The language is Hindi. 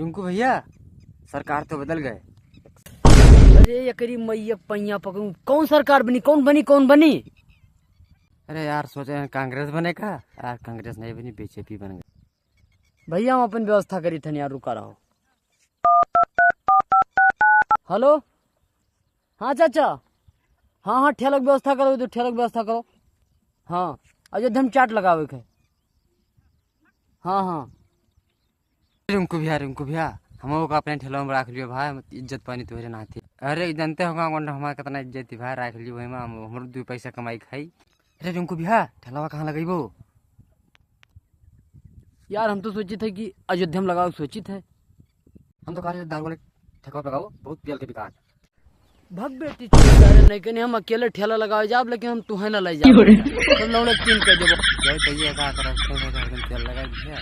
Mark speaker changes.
Speaker 1: रिंकू भैया, सरकार तो बदल गए।
Speaker 2: अरे ये करी मैया पैया पकड़ू, कौन सरकार बनी, कौन बनी?
Speaker 1: अरे यार सोचे हैं कांग्रेस बने का, यार कांग्रेस नहीं बनी, बीजेपी बन गई।
Speaker 2: भैया हम अपन व्यवस्था करी थे यार, रुका रहो। हेलो, हाँ चाचा, हाँ ठेला की व्यवस्था करो, तो ठेला की व्यवस्था करो। हाँ अयोध्या में चाट लगावे के। हाँ
Speaker 1: रिंकू भैया हम को अपने ठेला में रख लियो भाई, इज्जत पानी तुम्हारे ना थी। अरे जानते हो हमारा कितना इज्जत थी भाई, रख लियो हमारे 2 पैसा कमाई खाई। अरे रिंकू भैया, ठेलावा कहाँ लगेबो?
Speaker 2: यार हम तो सोचे थे कि अयोध्या में लगाओ, सोची थे।
Speaker 1: हम तो कह रहे दाल वाले ठेका लगाओ, बहुत तेल के बिकार।
Speaker 2: भग बेटी अरे नहीं कहीं हम अकेले ठेला लगाओ जाब, लेकिन हम तुम्हें ना ले जाओ, तुम लोग 3 कह देबो।
Speaker 1: तेल लगा दिया।